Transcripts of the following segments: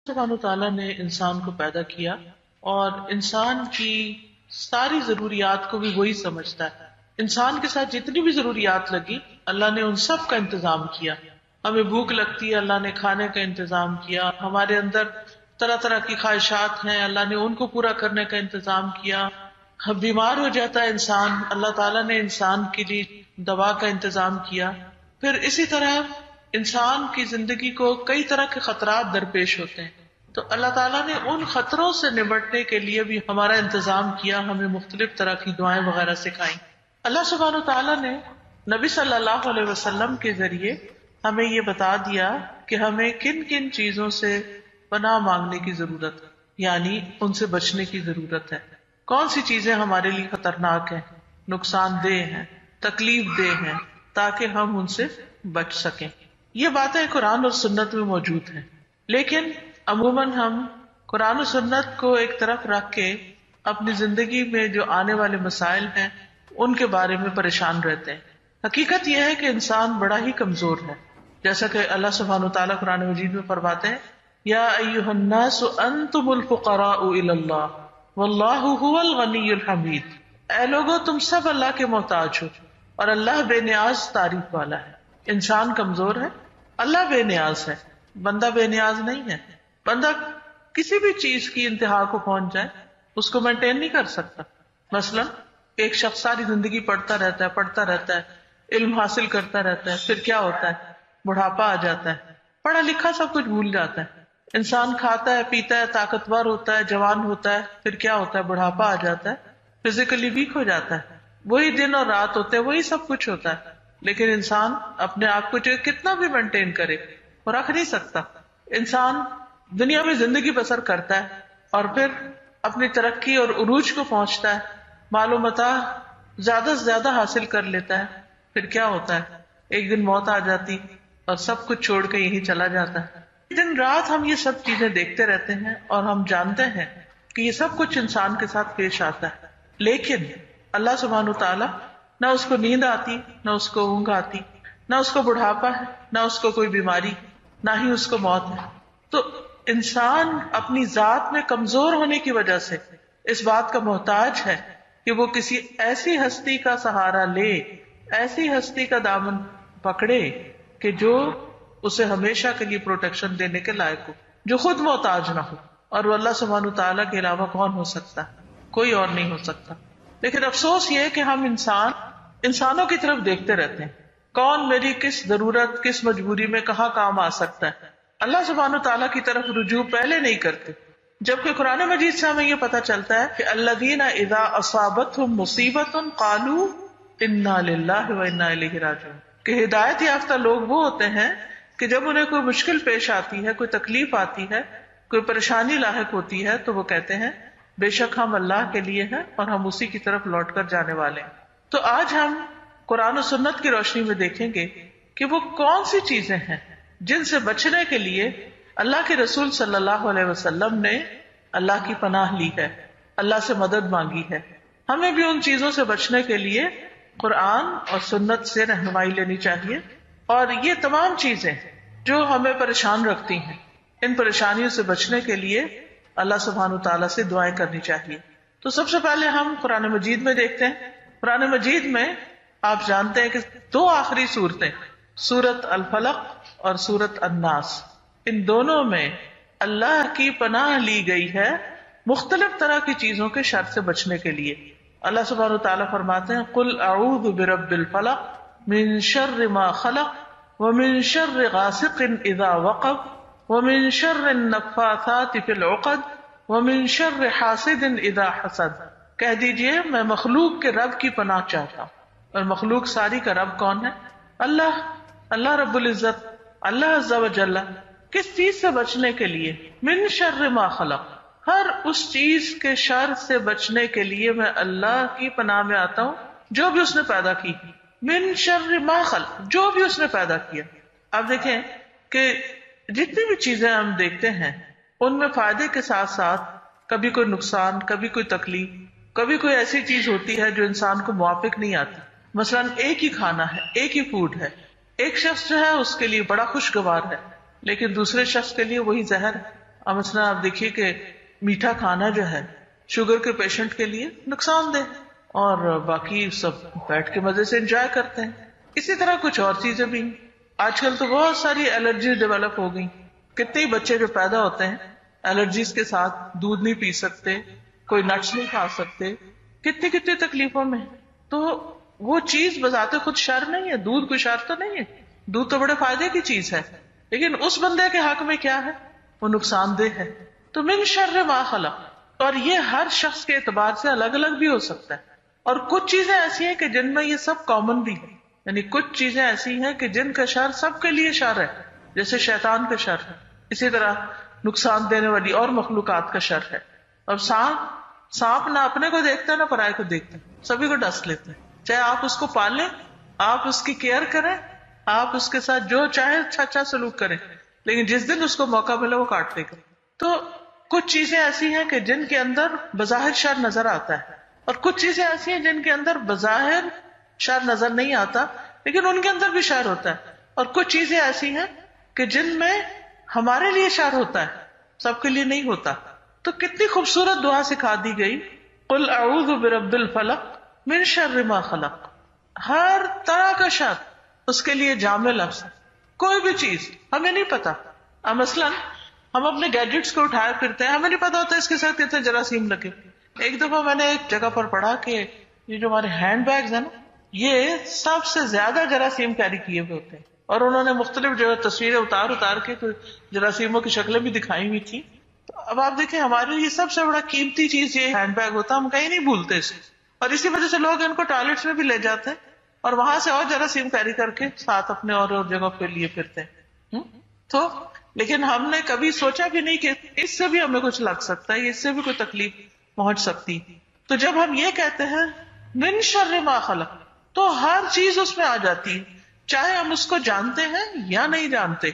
سبحانہ تعالیٰ نے انسان کو پیدا کیا اور انسان کی ساری ضروریات کو بھی وہی سمجھتا ہے. انسان کے ساتھ جتنی بھی ضروریات لگی اللہ نے ان سب کا انتظام کیا. ہمیں بھوک لگتی ہے اللہ نے کھانے کا انتظام کیا. ہمارے اندر طرح طرح کی خواہشات ہیں اللہ نے ان کو پورا کرنے کا انتظام کیا. بیمار ہو جاتا ہے انسان اللہ تعالیٰ نے انسان کے لیے دوا کا انتظام کیا. پھر اسی طرح انسان کی زندگی کو کئی طرح کے خطرات درپیش ہوتے ہیں تو اللہ تعالیٰ نے ان خطروں سے نمٹنے کے لیے بھی ہمارا انتظام کیا. ہمیں مختلف طرح کی دعائیں وغیرہ سکھائیں. اللہ سبحانہ تعالیٰ نے نبی صلی اللہ علیہ وسلم کے ذریعے ہمیں یہ بتا دیا کہ ہمیں کن کن چیزوں سے پناہ مانگنے کی ضرورت ہے، یعنی ان سے بچنے کی ضرورت ہے. کون سی چیزیں ہمارے لیے خطرناک ہیں، نقصان دہ ہیں، تکلیف دہ ہیں، تاکہ ہم ان سے بچ سکیں. یہ باتیں قرآن اور سنت میں موجود ہیں، لیکن عموماً ہم قرآن و سنت کو ایک طرف رکھ کے اپنی زندگی میں جو آنے والے مسائل ہیں ان کے بارے میں پریشان رہتے ہیں. حقیقت یہ ہے کہ انسان بڑا ہی کمزور ہے، جیسا کہ اللہ سبحانہ وتعالیٰ قرآن مجید میں فرماتے ہیں یا ایھا الناس انتم الفقراء الی اللہ واللہ ھو الغنی الحمید. اے لوگو تم سب اللہ کے محتاج ہو اور اللہ بے نیاز تعریف والا ہے. انسان کمزور ہے، اللہ بے نیاز ہے، بندہ بے نیاز نہیں ہے. بندہ کسی بھی چیز کی انتہا کو پہنچ جائے اس کو مینٹین نہیں کر سکتا. مثلا ایک شخص ساری زندگی پڑھتا رہتا ہے، علم حاصل کرتا رہتا ہے، پھر کیا ہوتا ہے؟ بڑھاپا آ جاتا ہے، پڑھا لکھا سب کچھ بھول جاتا ہے. انسان کھاتا ہے پیتا ہے طاقتور ہوتا ہے جوان ہوتا ہے، پھر کیا ہوتا ہے؟ بڑھاپا آ جاتا ہے، فزیکلی ویک ہو جاتا ہے. وہی دن اور رات ہوتے ہیں، وہی سب کچھ ہوتا ہے، لیکن انسان اپنے آپ کو جو کتنا بھی مینٹین کرے وہ رکھ نہیں سکتا. انسان دنیا میں زندگی بسر کرتا ہے اور پھر اپنی ترقی اور عروج کو پہنچتا ہے، مال و متاع زیادہ سے زیادہ حاصل کر لیتا ہے، پھر کیا ہوتا ہے؟ ایک دن موت آ جاتی اور سب کچھ چھوڑ کے یہیں چلا جاتا ہے. دن رات ہم یہ سب چیزیں دیکھتے رہتے ہیں اور ہم جانتے ہیں کہ یہ سب کچھ انسان کے ساتھ پیش آتا ہے، لیکن اللہ سبحانہ تعالیٰ نہ اس کو نیند آتی، نہ اس کو اونگ آتی، نہ اس کو بڑھاپا ہے، نہ اس کو کوئی بیماری، نہ ہی اس کو موت ہے. تو انسان اپنی ذات میں کمزور ہونے کی وجہ سے اس بات کا محتاج ہے کہ وہ کسی ایسی ہستی کا سہارا لے، ایسی ہستی کا دامن پکڑے کہ جو اسے ہمیشہ کے لیے پروٹیکشن دینے کے لائق ہو، جو خود محتاج نہ ہو. اور وہ اللہ سبحانہ تعالیٰ کے علاوہ کون ہو سکتا ہے؟ کوئی اور نہیں ہو سکتا. لیکن افسوس یہ ہے کہ ہم انسانوں کی طرف دیکھتے رہتے ہیں، کون میری کس ضرورت کس مجبوری میں کہاں کام آ سکتا ہے. اللہ سبحانہ تعالیٰ کی طرف رجوع پہلے نہیں کرتے، جبکہ قرآن مجید سے ہمیں یہ پتہ چلتا ہے کہ الذین اذا اصابتهم مصیبۃ قالوا انا للہ وانا الیہ راجعون، کہ ہدایت یافتہ لوگ وہ ہوتے ہیں کہ جب انہیں کوئی مشکل پیش آتی ہے، کوئی تکلیف آتی ہے، کوئی پریشانی لاحق ہوتی ہے تو وہ کہتے ہیں بے شک ہم اللہ کے لیے ہیں اور ہم اسی کی طرف لوٹ کر جانے والے ہیں. تو آج ہم قرآن و سنت کی روشنی میں دیکھیں گے کہ وہ کون سی چیزیں ہیں جن سے بچنے کے لیے اللہ کے رسول صلی اللہ علیہ وسلم نے اللہ کی پناہ لی ہے، اللہ سے مدد مانگی ہے. ہمیں بھی ان چیزوں سے بچنے کے لیے قرآن اور سنت سے رہنمائی لینی چاہیے. اور یہ تمام چیزیں جو ہمیں پریشان رکھتی ہیں، ان پریشانیوں سے بچنے کے لیے اللہ سبحانہ تعالیٰ سے دعائیں کرنی چاہیے. تو سب سے پہلے ہم قرآن مجید میں دیکھتے ہیں. قرآن مجید میں آپ جانتے ہیں کہ دو آخری صورتیں، سورت الفلق اور سورت الناس، ان دونوں میں اللہ کی پناہ لی گئی ہے مختلف طرح کی چیزوں کے شر سے بچنے کے لیے. اللہ سبحانہ تعالیٰ فرماتے ہیں قل اعوذ برب الفلق من شر ما خلق ومن شر غاسق اذا وقب ومن شر النفاثات فی العقد ومن شر حاسد اذا حسد. کہہ دیجئے میں مخلوق کے رب کی پناہ چاہتا ہوں. اور مخلوق ساری کا رب کون ہے؟ اللہ رب العزت، اللہ عز و جل. کس چیز سے بچنے کے لیے؟ من شر ما خلق، ہر اس چیز کے شر سے بچنے کے لیے میں اللہ کی پناہ میں آتا ہوں جو بھی اس نے پیدا کی. من شر ما خلق، جو بھی اس نے پیدا کیا. آپ دیکھیں کہ جتنی بھی چیزیں ہم دیکھتے ہیں ان میں فائدے کے ساتھ ساتھ کبھی کوئی نقصان، کبھی کوئی تکلیف، کبھی کوئی ایسی چیز ہوتی ہے جو انسان کو موافق نہیں آتی. مثلا ایک ہی کھانا ہے، ایک ہی فوڈ ہے، ایک شخص جو ہے اس کے لیے بڑا خوشگوار ہے لیکن دوسرے شخص کے لیے وہی زہر ہے. اب مثلا آپ دیکھیے کہ میٹھا کھانا جو ہے شوگر کے پیشنٹ کے لیے نقصان دہ ہے، اور باقی سب بیٹھ کے مزے سے انجوائے کرتے ہیں. اسی طرح کچھ اور چیزیں بھی ہیں. آج کل تو بہت ساری الرجی ڈیولپ ہو گئی. کتنے ہی بچے جو پیدا ہوتے ہیں الرجیز کے ساتھ، دودھ نہیں پی سکتے، کوئی نٹس نہیں کھا سکتے، کتنی کتنی تکلیفوں میں. تو وہ چیز بذات خود شر نہیں ہے، دودھ کوئی شر تو نہیں ہے، دودھ تو بڑے فائدے کی چیز ہے، لیکن اس بندے کے حق میں کیا ہے، وہ نقصان دہ ہے. تو من شر ما خلق، اور یہ ہر شخص کے اعتبار سے الگ الگ بھی ہو سکتا ہے. اور کچھ چیزیں ایسی ہیں کہ جن میں یہ سب کامن بھی ہے، یعنی کچھ چیزیں ایسی ہیں کہ جن کا شر سب کے لیے شر ہے، جیسے شیطان کا شر ہے، اسی طرح نقصان دینے والی اور مخلوقات کا شر ہے. اب سانپ نہ اپنے کو دیکھتا ہے نہ پرائے کو دیکھتا ہے، سبھی کو ڈس لیتے ہیں. چاہے آپ اس کو پالیں، آپ اس کی کیئر کریں، آپ اس کے ساتھ جو چاہے اچھا سلوک کریں، لیکن جس دن اس کو موقع ملے وہ کاٹ دے گا. تو کچھ چیزیں ایسی ہیں کہ جن کے اندر بظاہر شر نظر آتا ہے، اور کچھ چیزیں ایسی ہیں جن کے اندر بظاہر شر نظر نہیں آتا لیکن ان کے اندر بھی شر ہوتا ہے. اور کچھ چیزیں ایسی ہیں کہ جن میں ہمارے لیے شر ہوتا ہے، سب کے لیے نہیں ہوتا. تو کتنی خوبصورت دعا سکھا دی گئی، قل اعوذ برب الفلق من شر ما خلق. ہر طرح کا شر اس کے لیے جامع لفظ ہے. کوئی بھی چیز ہمیں نہیں پتا، مثلا ہم اپنے گیجٹس کو اٹھائے پھرتے ہیں، ہمیں نہیں پتا ہوتا اس کے ساتھ کتنے جراثیم لگے. ایک دفعہ میں نے ایک جگہ پر پڑھا کہ یہ جو ہمارے ہینڈ بیگز ہیں نا، یہ سب سے زیادہ جراثیم کیری کیے ہوئے ہوتے ہیں. اور انہوں نے مختلف جگہ تصویریں اتار کے تو جراثیموں کی شکلیں بھی دکھائی ہوئی تھی. تو اب آپ دیکھیں ہمارے لیے سب سے بڑا قیمتی چیز یہ ہینڈ بیگ ہوتا ہے، ہم کہیں نہیں بھولتے اسے، اور اسی وجہ سے لوگ ان کو ٹوائلٹس میں بھی لے جاتے ہیں اور وہاں سے اور جراثیم کیری کر کے ساتھ اپنے اور جگہ پہ لیے پھرتے ہیں. تو لیکن ہم نے کبھی سوچا بھی نہیں کہ اس سے بھی ہمیں کچھ لگ سکتا ہے، اس سے بھی کوئی تکلیف پہنچ سکتی. تو جب ہم یہ کہتے ہیں من شر ما خلق، تو ہر چیز اس میں آ جاتی ہے، چاہے ہم اس کو جانتے ہیں یا نہیں جانتے.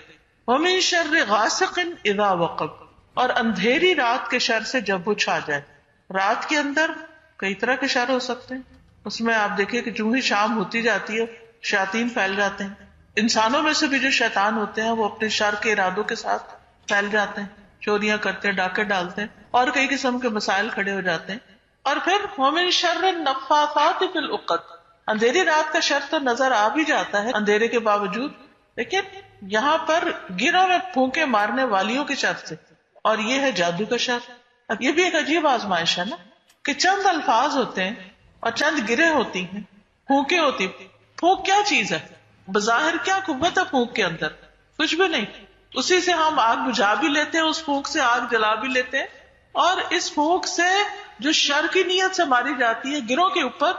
ومن شر غاسق اذا وقب، اور اندھیری رات کے شر سے جب وہ چھا جائے. رات کے اندر کئی طرح کے شر ہو سکتے ہیں. اس میں آپ دیکھیں کہ جو ہی شام ہوتی جاتی ہے شیاطین پھیل جاتے ہیں. انسانوں میں سے بھی جو شیطان ہوتے ہیں وہ اپنے شر کے ارادوں کے ساتھ پھیل جاتے ہیں، چوریاں کرتے ہیں، ڈاکے ڈالتے ہیں، اور کئی قسم کے مسائل کھڑے ہو جاتے ہیں. اور پھر ومن شر النفاثات فی العقد، اندھیری رات کا شر تو نظر آ بھی جاتا ہے اندھیرے کے باوجود، لیکن یہاں پر گروں میں پھونکے مارنے والیوں کے شر سے، اور یہ ہے جادو کا شر. اب یہ بھی ایک عجیب آزمائش ہے نا کہ چند الفاظ ہوتے ہیں اور چند گریں ہوتی ہیں، پھونکے ہوتی. پھونک کیا چیز ہے؟ بظاہر کیا قوت ہے پھونک کے اندر؟ کچھ بھی نہیں. اسی سے ہم آگ بجھا بھی لیتے ہیں، اس پھونک سے آگ جلا بھی لیتے ہیں، اور اس پھونک سے جو شر کی نیت سے ماری جاتی ہے گروہ کے اوپر،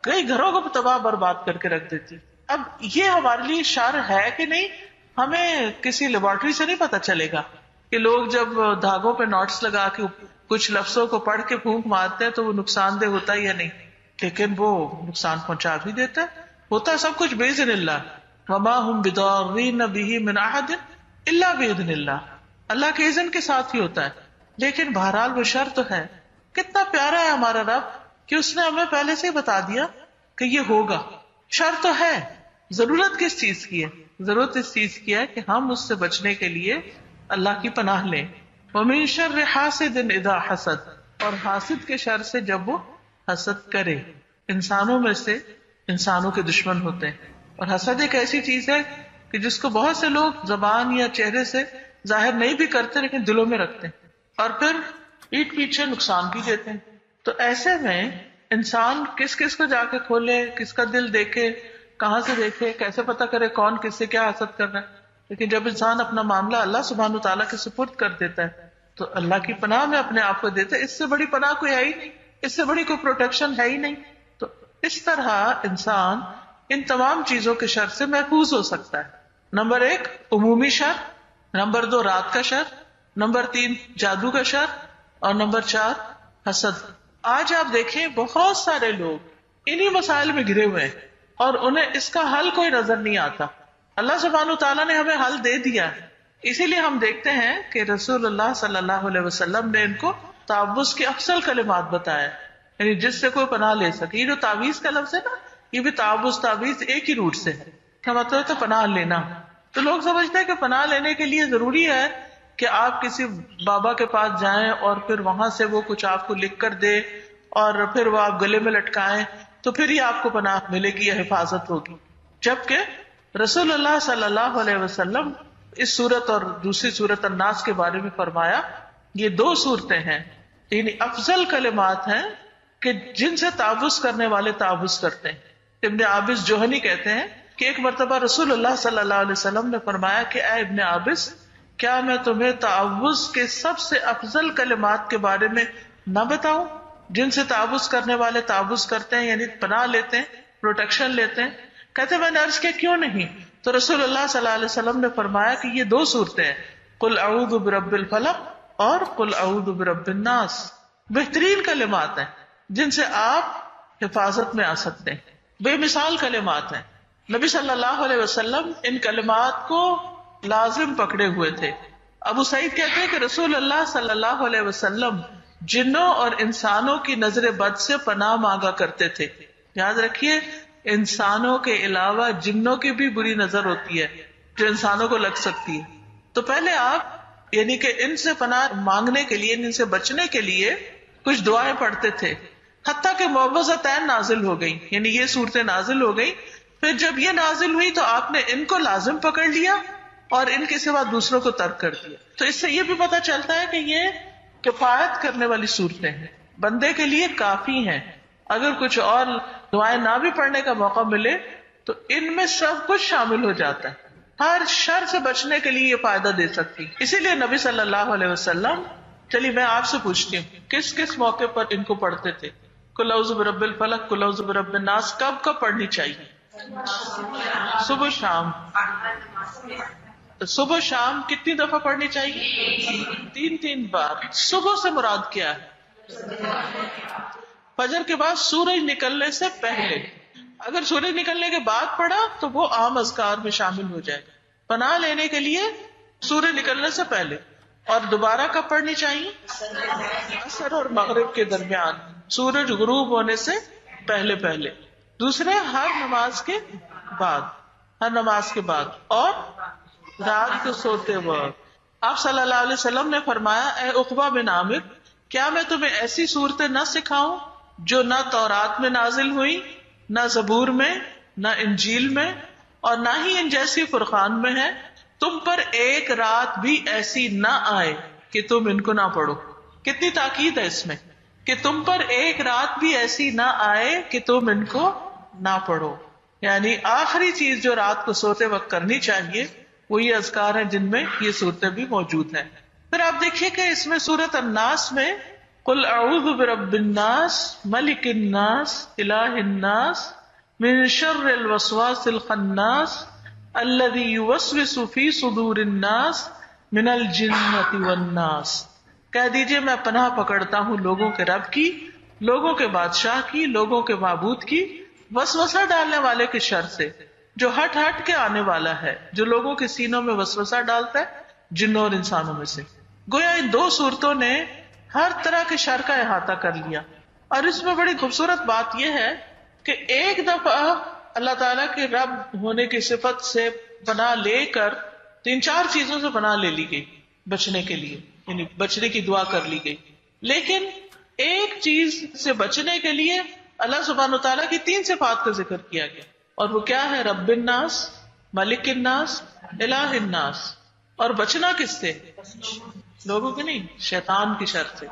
کئی گھروں کو تباہ برباد کر کے رکھ دیتی. اب یہ ہمارے لیے شر ہے کہ نہیں، ہمیں کسی لیبارٹری سے نہیں پتا چلے گا کہ لوگ جب دھاگوں پہ نوٹس لگا کے کچھ لفظوں کو پڑھ کے پھونک مارتے ہیں تو وہ نقصان دہ ہوتا ہے یا نہیں، لیکن وہ نقصان پہنچا بھی دیتا ہے. ہوتا ہے سب کچھ باذن اللہ، وما هم بضارین بہ من احد الا باذن اللہ، اللہ کے اذن کے ساتھ ہی ہوتا ہے. لیکن بہرحال وہ شر تو ہے. کتنا پیارا ہے ہمارا رب کہ اس نے ہمیں پہلے سے بتا دیا کہ یہ ہوگا. شر تو ہے، ضرورت کس چیز کی ہے؟ ضرورت اس چیز کی ہے کہ ہم اس سے بچنے کے لیے اللہ کی پناہ لیں. ومن شر حاسد اذا حسد، اور حاسد کے شر سے جب وہ حسد کرے. انسانوں میں سے انسانوں کے دشمن ہوتے ہیں، اور حسد ایک ایسی چیز ہے کہ جس کو بہت سے لوگ زبان یا چہرے سے ظاہر نہیں بھی کرتے لیکن دلوں میں رکھتے ہیں، اور پھر پیٹھ پیچھے نقصان بھی دیتے ہیں. تو ایسے میں انسان کس کس کو جا کے کھولے، کس کا دل دیکھے، کہاں سے دیکھے، کیسے پتا کرے کون کس سے کیا حسد کر رہا ہے. لیکن جب انسان اپنا معاملہ اللہ سبحانہ وتعالیٰ کے سپرد کر دیتا ہے تو اللہ کی پناہ میں اپنے آپ کو دیتا ہے. اس سے بڑی پناہ کوئی ہے ہی نہیں، اس سے بڑی کوئی پروٹیکشن ہے ہی نہیں. تو اس طرح انسان ان تمام چیزوں کے شر سے محفوظ ہو سکتا ہے. نمبر 1 عمومی شر، نمبر 2 رات کا شر، نمبر 3 جادو کا شر، اور نمبر 4 حسد. آج آپ دیکھیں بہت سارے لوگ انہی مسائل میں گھرے ہوئے ہیں اور انہیں اس کا حل کوئی نظر نہیں آتا. اللہ سبحانہ تعالیٰ نے ہمیں حل دے دیا ہے. اسی لیے ہم دیکھتے ہیں کہ رسول اللہ صلی اللہ علیہ وسلم نے ان کو تعوذ کے افضل کلمات بتایا، یعنی جس سے کوئی پناہ لے سکے. یہ جو تعویذ کا لفظ ہے نا، یہ بھی تعوذ ایک ہی روٹ سے ہے. کیا مطلب ہے؟ پناہ لینا. تو لوگ سمجھتے ہیں کہ پناہ لینے کے لیے ضروری ہے کہ آپ کسی بابا کے پاس جائیں اور پھر وہاں سے وہ کچھ آپ کو لکھ کر دے اور پھر وہ آپ گلے میں لٹکائیں تو پھر ہی آپ کو پناہ ملے گی یا حفاظت ہوگی. جبکہ رسول اللہ صلی اللہ علیہ وسلم اس صورت اور دوسری صورت الناس کے بارے میں فرمایا یہ دو صورتیں ہیں، یعنی افضل کلمات ہیں کہ جن سے تعوذ کرنے والے تعوذ کرتے ہیں. ابن عابس جوہنی کہتے ہیں کہ ایک مرتبہ رسول اللہ صلی اللہ علیہ وسلم نے فرمایا کہ اے ابن عابس، کیا میں تمہیں تعوذ کے سب سے افضل کلمات کے بارے میں نہ بتاؤں جن سے تعوذ کرنے والے تعوذ کرتے ہیں، یعنی پناہ لیتے ہیں، پروٹیکشن لیتے ہیں. کہتے میں نے عرض کیا کیوں نہیں؟ تو رسول اللہ صلی اللہ علیہ وسلم نے فرمایا کہ یہ دو صورتیں ہیں، قل اعوذ برب الفلق اور قل اعوذ برب الناس. بہترین کلمات ہیں جن سے آپ حفاظت میں آ سکتے ہیں، بے مثال کلمات ہیں. نبی صلی اللہ علیہ وسلم ان کلمات کو لازم پکڑے ہوئے تھے. ابو سعید کہتے ہیں کہ رسول اللہ صلی اللہ علیہ وسلم جنوں اور انسانوں کی نظر بد سے پناہ مانگا کرتے تھے. یاد رکھیے انسانوں کے علاوہ جنوں کی بھی بری نظر ہوتی ہے جو انسانوں کو لگ سکتی ہے. تو پہلے آپ یعنی کہ ان سے پناہ مانگنے کے لیے، ان سے بچنے کے لیے کچھ دعائیں پڑھتے تھے، حتیٰ کہ معوذتین نازل ہو گئی، یعنی یہ صورتیں نازل ہو گئی. پھر جب یہ نازل ہوئی تو آپ نے ان کو لازم پکڑ لیا اور ان کے سوا دوسروں کو ترک کر دیا. تو اس سے یہ بھی پتہ چلتا ہے کہ یہ کفایت کرنے والی صورتیں ہیں، بندے کے لیے کافی ہیں. اگر کچھ اور دعائیں نہ بھی پڑھنے کا موقع ملے تو ان میں سب کچھ شامل ہو جاتا ہے، ہر شر سے بچنے کے لیے یہ فائدہ دے سکتی. اسی لیے نبی صلی اللہ علیہ وسلم، چلیے میں آپ سے پوچھتی ہوں کس کس موقع پر ان کو پڑھتے تھے؟ قل اعوذ برب الفلق، قل اعوذ برب الناس کب کب پڑھنی چاہیے؟ صبح شام. صبح شام کتنی دفعہ پڑھنی چاہیے؟ 3 بار. صبح سے مراد کیا ہے؟ فجر کے بعد سورج نکلنے سے پہلے. اگر سورج نکلنے کے بعد پڑھا تو وہ عام اذکار میں شامل ہو جائے گا. پناہ لینے کے لیے سورج نکلنے سے پہلے. اور دوبارہ کب پڑھنی چاہیے؟ عصر اور مغرب کے درمیان، سورج غروب ہونے سے پہلے پہلے. دوسرے ہر نماز کے بعد، ہر نماز کے بعد، اور رات کو سوتے وقت. آپ صلی اللہ علیہ وسلم نے فرمایا اے عقبہ بن عامر، کیا میں تمہیں ایسی صورتیں نہ سکھاؤں جو نہ تورات میں نازل ہوئی، نہ زبور میں، نہ انجیل میں، اور نہ ہی ان جیسی فرقان میں ہے؟ تم پر ایک رات بھی ایسی نہ آئے کہ تم ان کو نہ پڑھو. کتنی تاکید ہے اس میں کہ تم پر ایک رات بھی ایسی نہ آئے کہ تم ان کو نہ پڑھو. یعنی آخری چیز جو رات کو سوتے وقت کرنی چاہیے وہ یہ اذکار ہیں جن میں یہ صورتیں بھی موجود ہیں. پھر آپ دیکھیے کہ اس میں سورۃ الناس میں قل اعوذ برب الناس ملک الناس الہ الناس من شر الوسواس الخناس الذی یوسوس فی صدور الناس من الجنۃ والناس. کہہ دیجئے میں پناہ پکڑتا ہوں لوگوں کے رب کی، لوگوں کے بادشاہ کی، لوگوں کے معبود کی، وسوسہ ڈالنے والے کے شر سے جو ہٹ ہٹ کے آنے والا ہے، جو لوگوں کے سینوں میں وسوسہ ڈالتا ہے جنوں اور انسانوں میں سے. گویا ان دو صورتوں نے ہر طرح کے شر کا احاطہ کر لیا. اور اس میں بڑی خوبصورت بات یہ ہے کہ ایک دفعہ اللہ تعالیٰ کے رب ہونے کی صفت سے پناہ لے کر 3-4 چیزوں سے پناہ لے لی گئی بچنے کے لیے، یعنی بچنے کی دعا کر لی گئی. لیکن ایک چیز سے بچنے کے لیے اللہ سبحانہ وتعالیٰ کی 3 صفات کا ذکر کیا گیا، اور وہ کیا ہے؟ رب الناس، ملک الناس، الہ الناس. اور بچنا کس سے؟ لوگوں کے نہیں، شیطان کی شر سے.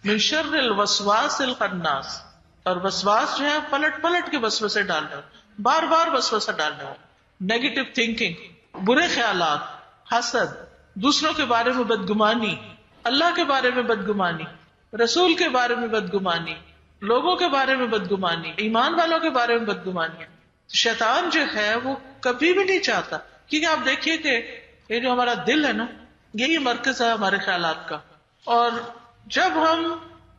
من شر الوسواس الخناس. اور وسواس جو ہے پلٹ پلٹ کے وسوسے ڈالنا، بار بار وسوسہ ڈالنا، نیگیٹو تھنکنگ، برے خیالات، حسد، دوسروں کے بارے میں بدگمانی، اللہ کے بارے میں بدگمانی، رسول کے بارے میں بدگمانی، لوگوں کے بارے میں بدگمانی، ایمان والوں کے بارے میں بدگمانی. شیطان جو ہے وہ کبھی بھی نہیں چاہتا، کیونکہ آپ دیکھیے کہ یہ جو ہمارا دل ہے نا، یہی مرکز ہے ہمارے خیالات کا. اور جب ہم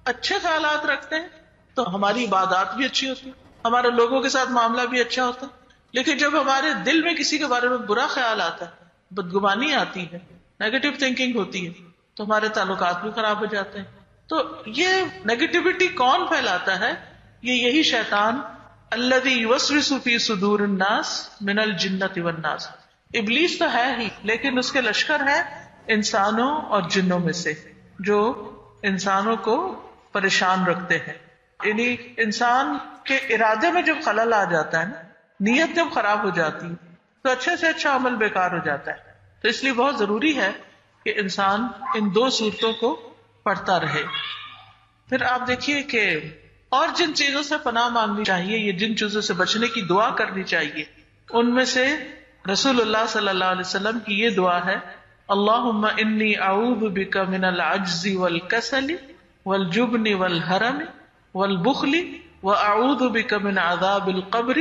اچھے خیالات رکھتے ہیں تو ہماری عبادات بھی اچھی ہوتی ہے، ہمارے لوگوں کے ساتھ معاملہ بھی اچھا ہوتا ہے. لیکن جب ہمارے دل میں کسی کے بارے میں برا خیال آتا ہے، بدگمانی آتی ہے، نیگیٹو تھنکنگ ہوتی ہے، تو ہمارے تعلقات بھی خراب ہو جاتے ہیں. تو یہ نیگیٹیوٹی کون پھیلاتا ہے؟ یہ یہی شیطان، الذی یوسوس فی صدور الناس من الجنۃ والناس. ابلیس تو ہے ہی، لیکن اس کے لشکر ہے انسانوں اور جنوں میں سے جو انسانوں کو پریشان رکھتے ہیں. یعنی انسان کے ارادے میں جب خلل آ جاتا ہے نا، نیت جب خراب ہو جاتی ہے تو اچھے سے اچھا عمل بیکار ہو جاتا ہے. تو اس لیے بہت ضروری ہے کہ انسان ان دو صورتوں کو پڑھتا رہے. پھر آپ دیکھیے کہ اور جن چیزوں سے پناہ مانگنی چاہیے، یہ جن چیزوں سے بچنے کی دعا کرنی چاہیے، ان میں سے رسول اللہ صلی اللہ علیہ وسلم کی یہ دعا ہے، اللہم انی اعوذ بک من العجز والکسل والجبن والحرم والبخل واعوذ بک من عذاب القبر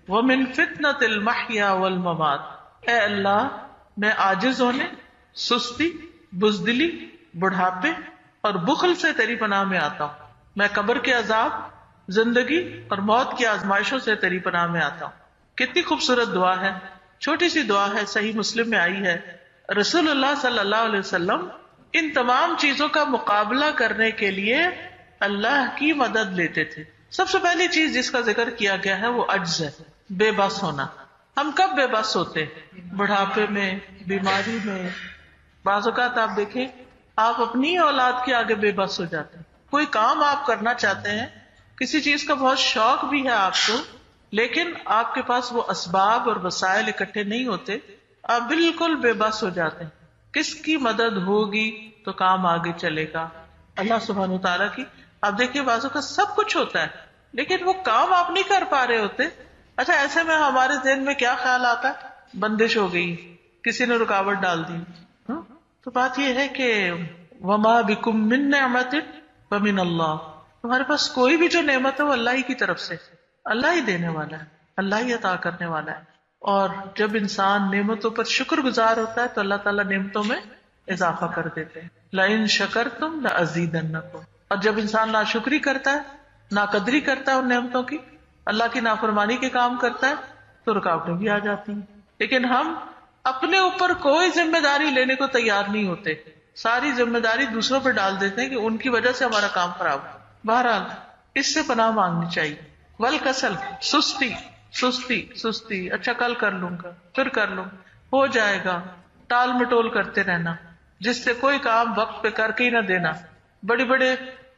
ومن فتنة المحیا والممات. اے اللہ، میں عاجز ہونے، سستی، بزدلی، بڑھاپے اور بخل سے تیری پناہ میں آتا ہوں. میں قبر کے عذاب، زندگی اور موت کی آزمائشوں سے تیری پناہ میں آتا ہوں. کتنی خوبصورت دعا ہے، چھوٹی سی دعا ہے، صحیح مسلم میں آئی ہے. رسول اللہ صلی اللہ علیہ وسلم ان تمام چیزوں کا مقابلہ کرنے کے لیے اللہ کی مدد لیتے تھے. سب سے پہلی چیز جس کا ذکر کیا گیا ہے وہ عجز ہے، بے بس ہونا. ہم کب بے بس ہوتے ہیں؟ بڑھاپے میں، بیماری میں. بعض اوقات آپ دیکھیں آپ اپنی اولاد کے آگے بے بس ہو جاتے ہیں. کوئی کام آپ کرنا چاہتے ہیں، کسی چیز کا بہت شوق بھی ہے آپ کو، لیکن آپ کے پاس وہ اسباب اور وسائل اکٹھے نہیں ہوتے، آپ بالکل بے بس ہو جاتے ہیں. کس کی مدد ہوگی تو کام آگے چلے گا؟ اللہ سبحانہ وتعالیٰ کی. آپ دیکھیے بعضوں کا سب کچھ ہوتا ہے لیکن وہ کام آپ نہیں کر پا رہے ہوتے. اچھا، ایسے میں ہمارے ذہن میں کیا خیال آتا ہے؟ بندش ہو گئی، کسی نے رکاوٹ ڈال دی. تو بات یہ ہے کہ وما بکم من نعمت فمن اللہ. تمہارے پاس کوئی بھی جو نعمت ہے وہ اللہ ہی کی طرف سے، اللہ ہی دینے والا ہے، اللہ ہی عطا کرنے والا ہے. اور جب انسان نعمتوں پر شکر گزار ہوتا ہے تو اللہ تعالیٰ نعمتوں میں اضافہ کر دیتے ہیں. لئن شکرتم لازیدنکم. اور جب انسان ناشکری کرتا ہے، ناقدری کرتا ہے ان نعمتوں کی، اللہ کی نافرمانی کے کام کرتا ہے تو رکاوٹیں بھی آ جاتی ہیں. لیکن ہم اپنے اوپر کوئی ذمہ داری لینے کو تیار نہیں ہوتے، ساری ذمہ داری دوسروں پہ ڈال دیتے ہیں کہ ان کی وجہ سے ہمارا کام خراب ہو. بہرحال اس سے پناہ مانگنی چاہیے. والکسل، سستی سستی سستی. اچھا کل کر لوں گا، پھر کر لوں، ہو جائے گا. ٹال مٹول کرتے رہنا، جس سے کوئی کام وقت پہ کر کے ہی نہ دینا. بڑے بڑے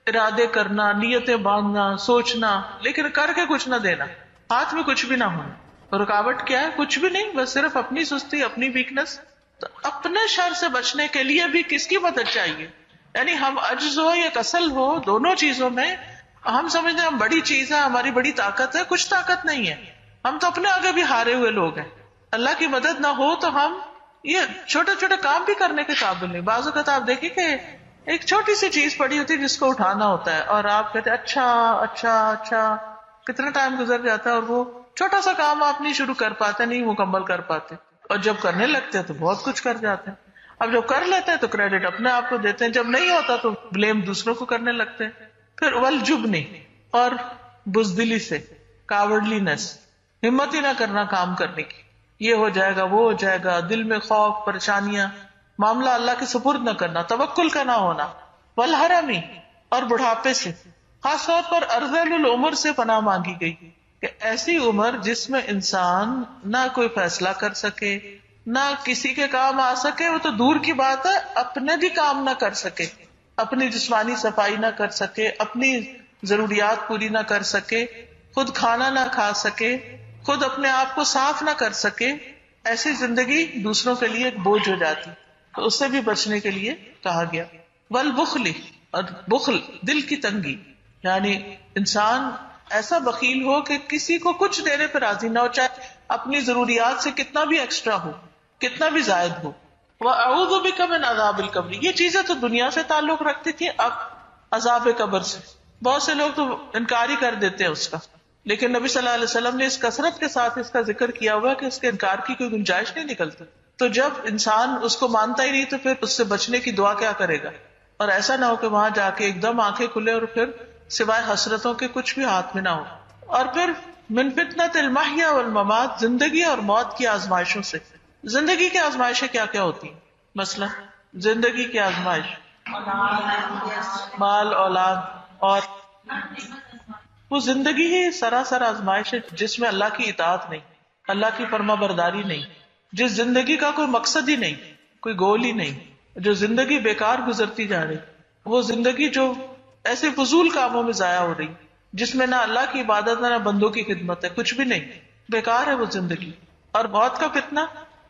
ارادے کرنا، نیتیں باندھنا، سوچنا، لیکن کر کے کچھ نہ دینا، ہاتھ میں کچھ بھی نہ ہونا. رکاوٹ کیا ہے؟ کچھ بھی نہیں، بس صرف اپنی سستی، اپنی ویکنس. تو اپنے شر سے بچنے کے لیے بھی کس کی مدد چاہیے؟ یعنی ہم عجز ہو یا کسل ہو، دونوں چیزوں میں ہم سمجھتے ہیں ہم بڑی چیز ہے، ہماری بڑی طاقت ہے. کچھ طاقت نہیں ہے، ہم تو اپنے آگے بھی ہارے ہوئے لوگ ہیں. اللہ کی مدد نہ ہو تو ہم یہ چھوٹے چھوٹے کام بھی کرنے کے قابل نہیں. بعض اوقات آپ دیکھیں کہ ایک چھوٹی سی چیز پڑی ہوتی ہے جس کو اٹھانا ہوتا ہے، اور آپ کہتے ہیں اچھا اچھا اچھا، کتنا ٹائم گزر جاتا ہے اور وہ چھوٹا سا کام آپ نہیں شروع کر پاتے، نہیں مکمل کر پاتے. اور جب کرنے لگتے ہیں تو بہت کچھ کر جاتے ہیں. اب جب کر لیتے ہیں تو کریڈٹ اپنے آپ کو دیتے ہیں، جب نہیں ہوتا تو بلیم دوسروں کو کرنے لگتے ہیں. پھر والجبن، اور بزدلی سے، کاورڈلینس، ہمت ہی نہ کرنا کام کرنے کی. یہ ہو جائے گا، وہ ہو جائے گا، دل میں خوف، پریشانیاں، معاملہ اللہ کے سپرد نہ کرنا، توکل کا نہ ہونا. والحرمی، اور بڑھاپے سے، خاص طور پر ارذل العمر سے پناہ مانگی گئی کہ ایسی عمر جس میں انسان نہ کوئی فیصلہ کر سکے، نہ کسی کے کام آ سکے، وہ تو دور کی بات ہے اپنے بھی کام نہ کر سکے، اپنی جسمانی صفائی نہ کر سکے، اپنی ضروریات پوری نہ کر سکے، خود کھانا نہ کھا سکے، خود اپنے آپ کو صاف نہ کر سکے. ایسی زندگی دوسروں کے لیے ایک بوجھ ہو جاتی، تو اس سے بھی بچنے کے لیے کہا گیا. والبخل، اور بخل دل کی تنگی، یعنی انسان ایسا بخیل ہو کہ کسی کو کچھ دینے پہ راضی نہ ہو، چاہے اپنی ضروریات سے کتنا بھی ایکسٹرا ہو، کتنا بھی زائد ہو. وَأَعُوذُ بِكَ مِنْ عَذَابِ الْقَبْرِ. یہ چیزیں تو دنیا سے تعلق رکھتی تھی، اب عذاب قبر سے. بہت سے لوگ تو انکار ہی کر دیتے ہیں اس کا، لیکن نبی صلی اللہ علیہ وسلم نے اس کثرت کے ساتھ اس کا ذکر کیا ہوا کہ اس کے انکار کی کوئی گنجائش نہیں نکلتی. تو جب انسان اس کو مانتا ہی نہیں تو پھر اس سے بچنے کی دعا کیا کرے گا؟ اور ایسا نہ ہو کہ وہاں جا کے ایک دم آنکھیں کھلے اور پھر سوائے حسرتوں کے کچھ بھی ہاتھ میں نہ ہو. اور پھر من فتنۃ المحیا والممات، زندگی اور موت کی آزمائشوں سے. زندگی کی آزمائشیں کیا کیا ہوتی ہیں؟ مثلا زندگی کی آزمائش، مال، اولاد، اور وہ زندگی ہی سراسر آزمائش ہے جس میں اللہ کی اطاعت نہیں، اللہ کی فرما برداری نہیں، جس زندگی کا کوئی مقصد ہی نہیں، کوئی گول ہی نہیں. جو زندگی بیکار گزرتی جا رہی، وہ زندگی جو ایسے فضول کاموں میں ضائع ہو رہی، جس میں نہ اللہ کی عبادت ہے نہ بندوں کی خدمت ہے، کچھ بھی نہیں، بیکار ہے وہ زندگی. اور موت کا فتنہ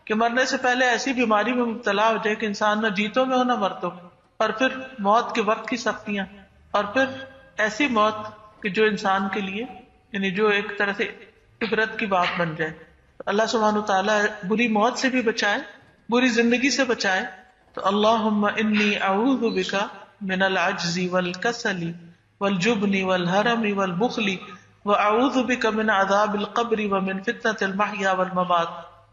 کہ مرنے سے پہلے ایسی بیماری میں مبتلا ہو جائے کہ انسان نہ جیتوں میں ہو نہ مرتوں میں، اور پھر موت کے وقت کی سختیاں، اور پھر ایسی موت کہ جو انسان کے لیے یعنی جو ایک طرح سے عبرت کی بات بن جائے. اللہ سبحانہ وتعالیٰ بری موت سے بھی بچائے، بری زندگی سے بچائے. تو اللہم انی اعوذ بک من العجز والکسل والجبن والہرم والبخل واعوذ بک من عذاب القبر ومن فتنة المحیا والممات.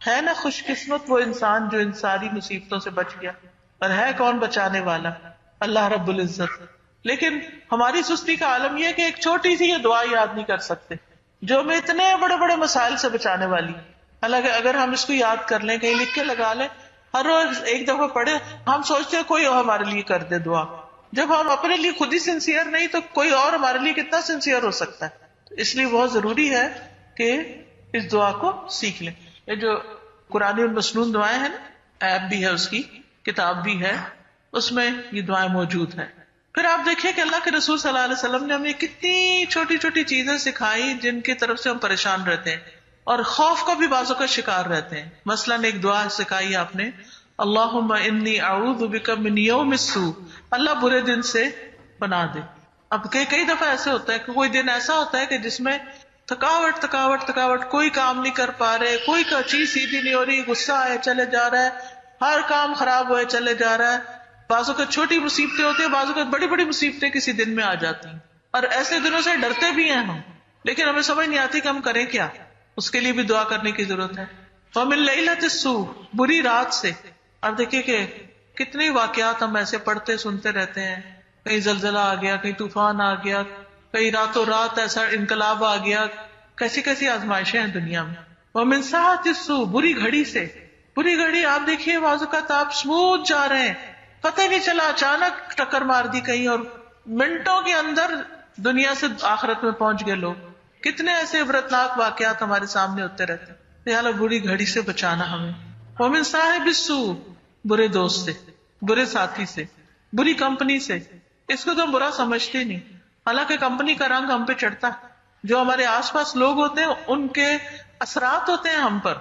ہے نا خوش قسمت وہ انسان جو ان ساری مصیبتوں سے بچ گیا. اور ہے کون بچانے والا؟ اللہ رب العزت. لیکن ہماری سستی کا عالم یہ ہے کہ ایک چھوٹی سی یہ دعا یاد نہیں کر سکتے جو ہمیں اتنے بڑے بڑے مسائل سے بچانے والی. حالانکہ اگر ہم اس کو یاد کر لیں، کہیں لکھ کے لگا لیں، ہر روز ایک دفعہ پڑھے، ہم سوچتے ہیں کوئی اور ہمارے لیے کر دے دعا. جب ہم اپنے لیے خود ہی سنسیئر نہیں تو کوئی اور ہمارے لیے کتنا سنسیئر ہو سکتا ہے. اس لیے بہت ضروری ہے کہ اس دعا کو سیکھ لیں. یہ جو قرآنی اور مسنون دعائیں ہیں نا، ایپ بھی ہے، اس کی کتاب بھی ہے، اس میں یہ دعائیں موجود ہیں. پھر آپ دیکھیں کہ اللہ کے رسول صلی اللہ علیہ وسلم نے ہمیں کتنی چھوٹی چھوٹی چیزیں سکھائی جن کی طرف سے ہم پریشان رہتے ہیں اور خوف کا بھی بازو کا شکار رہتے ہیں. مثلاً ایک دعا سکھائی آپ نے، اللہم انی اعوذ بک من یوم السوء، اللہ برے دن سے پناہ دے. اب کئی دفعہ ایسے ہوتا ہے کہ کوئی دن ایسا ہوتا ہے کہ جس میں تھکاوٹ تھکاوٹ تھکاوٹ، کوئی کام نہیں کر پا رہے، کوئی چیز سیدھی نہیں ہو رہی، غصہ آئے چلے جا رہا ہے، ہر کام خراب ہوئے چلے جا رہا ہے. بعضوں کا چھوٹی مصیبتیں ہوتی ہیں، بعضوں کا بڑی بڑی مصیبتیں کسی دن میں آ جاتی ہیں، اور ایسے دنوں سے ڈرتے بھی ہیں ہم، لیکن ہمیں سمجھ نہیں آتی کہ ہم کریں کیا. اس کے لیے بھی دعا کرنے کی ضرورت ہے. وَمِن لَيْلَةِ السُّوءِ، بری رات سے. اب دیکھیے کہ کتنے واقعات ہم ایسے پڑھتے سنتے رہتے ہیں، کہیں زلزلہ آ گیا، کہیں طوفان آ گیا، کہیں راتوں رات ایسا انقلاب آ گیا، کیسی کیسی آزمائشیں ہیں دنیا میں. وَمِن سَاعَةِ السُّوءِ، بری گھڑی سے. بری گھڑی آپ دیکھیے بعض اوقات آپ اسموتھ جا رہے ہیں، پتہ نہیں چلا اچانک ٹکر مار دی کہیں اور منٹوں کے اندر دنیا سے آخرت میں پہنچ گئے لوگ. کتنے ایسے عبرتناک واقعات ہمارے سامنے ہوتے رہتے ہیں. اللہ بری گھڑی سے بچانا ہمیں. ومن صاحب السوء، برے دوست سے، برے ساتھی سے، بری کمپنی سے. اس کو تو ہم برا سمجھتے نہیں، حالانکہ کمپنی کا رنگ ہم پہ چڑھتا ہے. جو ہمارے آس پاس لوگ ہوتے ہیں ان کے اثرات ہوتے ہیں ہم پر،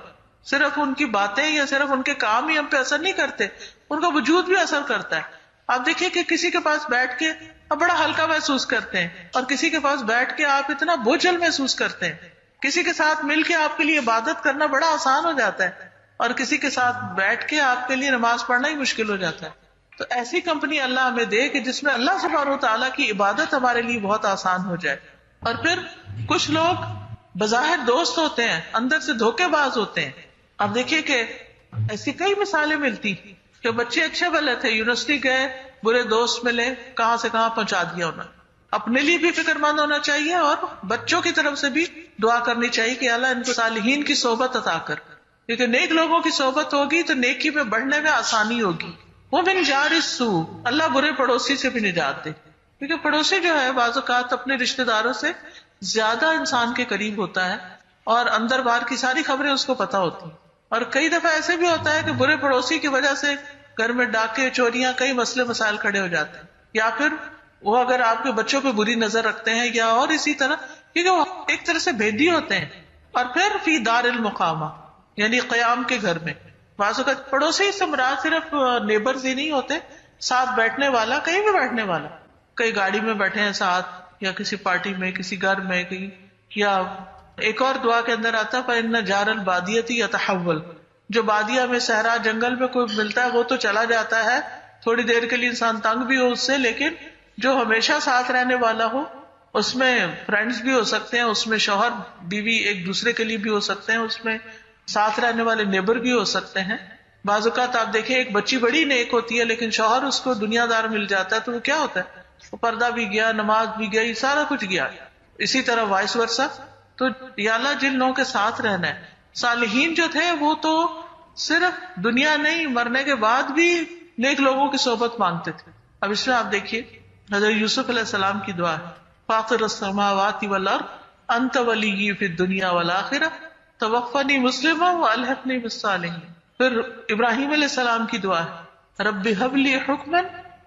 صرف ان کی باتیں یا صرف ان کے کام ہی ہم پہ اثر نہیں کرتے، ان کا وجود بھی اثر کرتا ہے. آپ دیکھیے کہ کسی کے پاس بیٹھ کے آپ بڑا ہلکا محسوس کرتے ہیں، اور کسی کے پاس بیٹھ کے آپ اتنا بوجھل محسوس کرتے ہیں. کسی کے ساتھ مل کے آپ کے لیے عبادت کرنا بڑا آسان ہو جاتا ہے، اور کسی کے ساتھ بیٹھ کے آپ کے لیے نماز پڑھنا ہی مشکل ہو جاتا ہے. تو ایسی کمپنی اللہ ہمیں دے کہ جس میں اللہ سبحانہ وتعالیٰ کی عبادت ہمارے لیے بہت آسان ہو جائے. اور پھر کچھ لوگ بظاہر دوست ہوتے ہیں، اندر سے دھوکے باز ہوتے ہیں. آپ دیکھیے کہ ایسی کئی مثالیں ملتی کہ بچے اچھے بھلے تھے، یونیورسٹی گئے، برے دوست ملے، کہاں سے کہاں پہنچا دیا انہوں نے. اپنے لیے بھی فکر مند ہونا چاہیے اور بچوں کی طرف سے بھی دعا کرنی چاہیے کہ اللہ ان کو صالحین کی صحبت عطا کر، کیونکہ نیک لوگوں کی صحبت ہوگی تو نیکی میں بڑھنے میں آسانی ہوگی. وہ من جار السوء، اللہ برے پڑوسی سے بھی نجات دے، کیونکہ پڑوسی جو ہے بعض اوقات اپنے رشتہ داروں سے زیادہ انسان کے قریب ہوتا ہے اور اندر باہر کی ساری خبریں اس کو پتا ہوتی. اور کئی دفعہ ایسے بھی ہوتا ہے کہ برے پڑوسی کی وجہ سے گھر میں ڈاکے چوریاں کئی مسئلے مسائل کھڑے ہو جاتے ہیں، یا پھر وہ اگر آپ کے بچوں پہ بری نظر رکھتے ہیں یا اور اسی طرح، کیونکہ وہ ایک طرح سے بھیدی ہوتے ہیں. اور پھر فی دار المقامہ، یعنی قیام کے گھر میں. بعض اوقات پڑوسی سے مراد صرف نیبرز ہی نہیں ہوتے، ساتھ بیٹھنے والا، کہیں بھی بیٹھنے والا، کئی گاڑی میں بیٹھے ہیں ساتھ، یا کسی پارٹی میں، کسی گھر میں کہیں. یا ایک اور دعا کے اندر آتا ہے فَإِنَّ جَارَ الْبَادِيَةِ يَتَحَوَّلُ، جو بادیہ میں صحرا جنگل میں کوئی ملتا ہے وہ تو چلا جاتا ہے، تھوڑی دیر کے لیے انسان تنگ بھی ہو اس سے، لیکن جو ہمیشہ ساتھ رہنے والا ہو اس میں فرینڈز بھی ہو سکتے ہیں، اس میں شوہر بیوی ایک دوسرے کے لیے بھی ہو سکتے ہیں، اس میں ساتھ رہنے والے نیبر بھی ہو سکتے ہیں. بعض اوقات آپ دیکھیں ایک بچی بڑی نیک ہوتی ہے لیکن شوہر اس کو دنیا دار مل جاتا ہے تو وہ کیا ہوتا ہے، وہ پردہ بھی گیا، نماز بھی گئی، سارا کچھ گیا. اسی طرح وائس ورسا. تو یا اللہ جن لوگوں کے ساتھ رہنا ہے، صالحین جو تھے وہ تو صرف دنیا نہیں مرنے کے بعد بھی نیک لوگوں کی صحبت مانگتے تھے. اب اس میں آپ دیکھیے حضرت یوسف علیہ السلام کی دعا ہے، فاطر السماوات والارض انت ولی فی الدنیا والآخرہ توفنی مسلما والحقنی بالصالحین. پھر ابراہیم علیہ السلام کی دعا ہے، رب هب لی حکما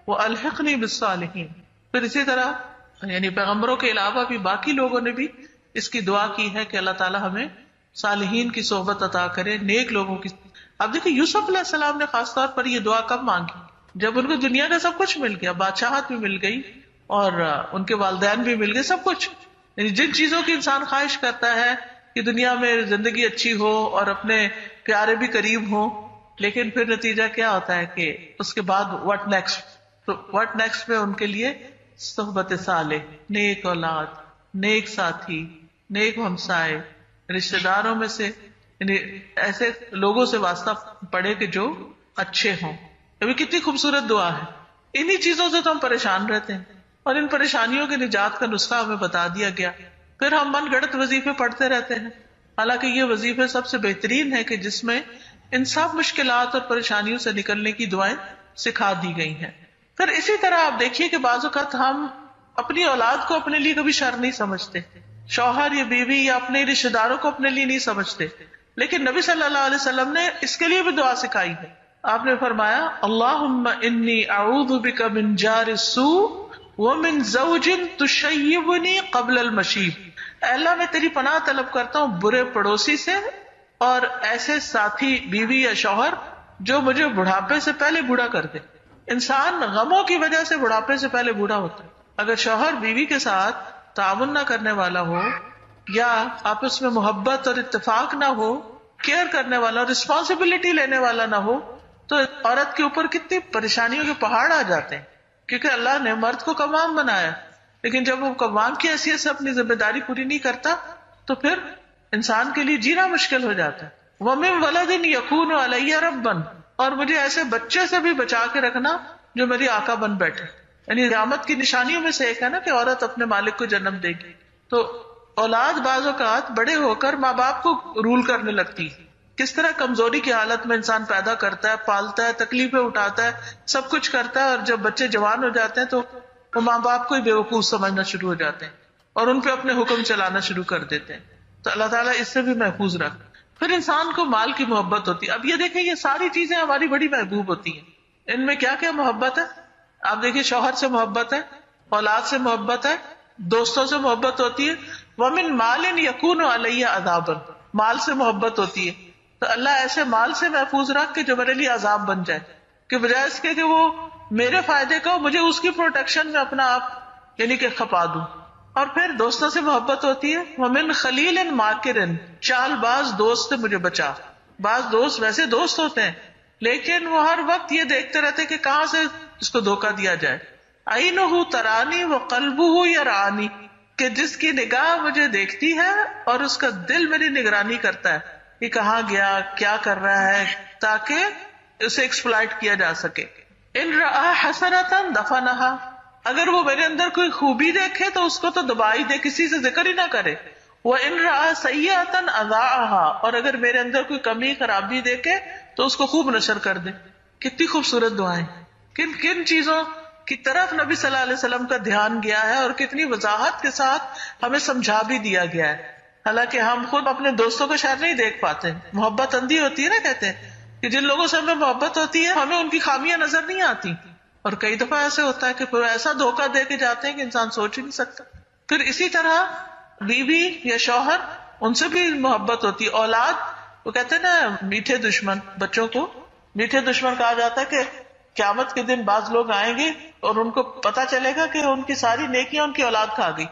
والحقنی بالصالحین. پھر اسی طرح یعنی پیغمبروں کے علاوہ بھی باقی لوگوں نے بھی اس کی دعا کی ہے کہ اللہ تعالیٰ ہمیں صالحین کی صحبت عطا کرے، نیک لوگوں کی. اب دیکھیں یوسف علیہ السلام نے خاص طور پر یہ دعا کب مانگی؟ جب ان کو دنیا کا سب کچھ مل گیا، بادشاہت بھی مل گئی اور ان کے والدین بھی مل گئے، سب کچھ. یعنی جن چیزوں کی انسان خواہش کرتا ہے کہ دنیا میں زندگی اچھی ہو اور اپنے پیارے بھی قریب ہوں، لیکن پھر نتیجہ کیا ہوتا ہے کہ اس کے بعد واٹ نیکسٹ. تو واٹ نیکسٹ میں ان کے لیے صحبت صالح، نیک اولاد، نیک ساتھی، نیک ہمسائے، رشتہ داروں میں سے یعنی ایسے لوگوں سے واسطہ پڑے کہ جو اچھے ہوں. ابھی کتنی خوبصورت دعا ہے. انہی چیزوں سے تو ہم پریشان رہتے ہیں اور ان پریشانیوں کے نجات کا نسخہ ہمیں بتا دیا گیا. پھر ہم من گھڑت وظیفے پڑھتے رہتے ہیں، حالانکہ یہ وظیفے سب سے بہترین ہے کہ جس میں ان سب مشکلات اور پریشانیوں سے نکلنے کی دعائیں سکھا دی گئی ہیں. پھر اسی طرح آپ دیکھیے کہ بعض اوقات ہم اپنی اولاد کو اپنے لیے کبھی شر نہیں سمجھتے، شوہر یا بیوی یا اپنے رشتے داروں کو اپنے لیے نہیں سمجھتے، لیکن نبی صلی اللہ علیہ وسلم نے اس کے لیے بھی دعا سکھائی ہے. آپ نے فرمایا اللہم انی اعوذ بک من جار السوء ومن زوج تشیبنی قبل المشیب. اے اللہ میں تیری پناہ طلب کرتا ہوں برے پڑوسی سے اور ایسے ساتھی بیوی یا شوہر جو مجھے بڑھاپے سے پہلے بوڑھا کر دے. انسان غموں کی وجہ سے بڑھاپے سے پہلے بوڑھا ہوتا ہے. اگر شوہر بیوی کے ساتھ تعاون نہ کرنے والا ہو یا آپس میں محبت اور اتفاق نہ ہو، کیئر کرنے والا، رسپانسبلٹی لینے والا نہ ہو، تو عورت کے اوپر کتنی پریشانیوں کے پہاڑ آ جاتے ہیں. کیونکہ اللہ نے مرد کو کمام بنایا، لیکن جب وہ کمام کی حیثیت سے اپنی ذمہ داری پوری نہیں کرتا تو پھر انسان کے لیے جینا مشکل ہو جاتا ہے. وَمِن وَلَدٍ يَكُونُ عَلَيَّ رَبًّا، اور مجھے ایسے بچے سے بھی بچا کے رکھنا جو میری آقا بن بیٹھے. یعنی قیامت کی نشانیوں میں سے ایک ہے نا کہ عورت اپنے مالک کو جنم دے گی. تو اولاد بعض اوقات بڑے ہو کر ماں باپ کو رول کرنے لگتی ہے. کس طرح کمزوری کی حالت میں انسان پیدا کرتا ہے، پالتا ہے، تکلیفیں اٹھاتا ہے، سب کچھ کرتا ہے، اور جب بچے جوان ہو جاتے ہیں تو وہ ماں باپ کو ہی بیوقوف سمجھنا شروع ہو جاتے ہیں اور ان پہ اپنے حکم چلانا شروع کر دیتے ہیں. تو اللہ تعالیٰ اس سے بھی محفوظ رکھ. پھر انسان کو مال کی محبت ہوتی ہے. اب یہ دیکھیں یہ ساری چیزیں ہماری بڑی محبوب ہوتی ہیں. ان میں کیا کیا محبت ہے؟ آپ دیکھیں شوہر سے محبت ہے، اولاد سے محبت ہے، دوستوں سے محبت ہوتی ہے. وَمِن مَالٍ يَكُونُ عَلَيَّ عَذَابًا، مال سے محبت ہوتی ہے. تو اللہ ایسے مال سے محفوظ رکھ کے جو میرے لیے عذاب بن جائے، کہ بجائے اس کے کہ وہ میرے فائدے کا مجھے اس کی پروٹیکشن میں اپنا آپ یعنی کہ کھپا دوں. اور پھر دوستوں سے محبت ہوتی ہے. وَمِن خَلِيلٍ مَاكِرٍ، چال باز دوست سے مجھے بچا. بعض دوست ویسے دوست ہوتے ہیں لیکن وہ ہر وقت یہ دیکھتے رہتے کہ کہاں سے اس کو دھوکہ دیا جائے. عَيْنُهُ تَرَانِي وَقَلْبُهُ يَرْعَانِي، کہ جس کی نگاہ مجھے دیکھتی ہے اور اس کا دل میری نگرانی کرتا ہے کہ کہاں گیا، کیا کر رہا ہے، تاکہ اسے ایکسپلائٹ کیا جا سکے. ان رأى حسنة دفنها، اگر وہ میرے اندر کوئی خوبی دیکھے تو اس کو تو دبا ہی دے، کسی سے ذکر ہی نہ کرے. وَإِن رَأَى سَيِّئَةً أَذَاعَهَا، اور اگر میرے اندر کوئی کمی خرابی دیکھے تو اس کو خوب نشر کر دے. کتنی خوبصورت دعائیں، کن کن چیزوں کی طرف نبی صلی اللہ علیہ وسلم کا دھیان گیا ہے اور کتنی وضاحت کے ساتھ ہمیں سمجھا بھی دیا گیا ہے. حالانکہ ہم خود اپنے دوستوں کا شر نہیں دیکھ پاتے. محبت اندھی ہوتی ہے نا، کہتے ہیں کہ جن لوگوں سے ہمیں محبت ہوتی ہے ہمیں ان کی خامیاں نظر نہیں آتی، اور کئی دفعہ ایسے ہوتا ہے کہ پھر ایسا دھوکہ دے کے جاتے ہیں کہ انسان سوچ ہی نہیں سکتا. پھر اسی طرح بیوی یا شوہر ان سے بھی محبت ہوتی ہے. اولاد، وہ کہتے ہیں نا میٹھے دشمن، بچوں کو میٹھے دشمن کہا جاتا ہے کہ قیامت کے دن بعض لوگ آئیں گے اور ان کو پتا چلے گا کہ ان کی ساری نیکیاں ان کی اولاد کھا گئی.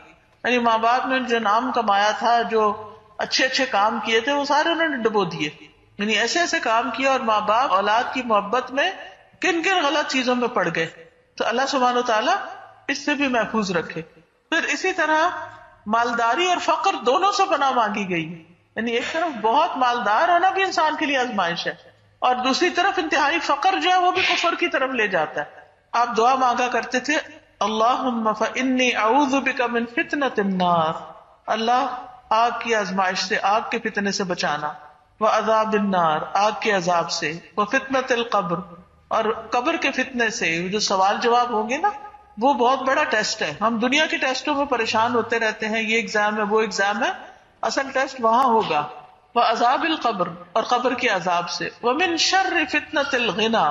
یعنی ماں باپ نے جو نام کمایا تھا، جو اچھے اچھے کام کیے تھے، وہ سارے انہوں نے ڈبو دیے. یعنی ایسے ایسے کام کیے اور ماں باپ اولاد کی محبت میں کن کن غلط چیزوں میں پڑ گئے. تو اللہ سبحانہ و تعالیٰ اس سے بھی محفوظ رکھے. پھر اسی طرح مالداری اور فقر دونوں سے پناہ مانگی گئی. یعنی ایک طرف بہت مالدار ہونا بھی انسان کے لیے آزمائش ہے، اور دوسری طرف انتہائی فقر جو ہے وہ بھی کفر کی طرف لے جاتا ہے. آپ دعا مانگا کرتے تھے اللہم فإنی اعوذ بک من فتنۃ النار، اللہ آگ کی آزمائش سے، آگ کے فتنے سے بچانا، وعذاب النار، آگ کے عذاب سے، وفتنۃ القبر، اور قبر کے فتنے سے. جو سوال جواب ہوں گے نا، وہ بہت بڑا ٹیسٹ ہے. ہم دنیا کے ٹیسٹوں میں پریشان ہوتے رہتے ہیں، یہ ایگزام ہے وہ ایگزام ہے، اصل ٹیسٹ وہاں ہوگا. وعذاب القبر، اور قبر کے عذاب سے. ومن شر فتنۃ الغنا،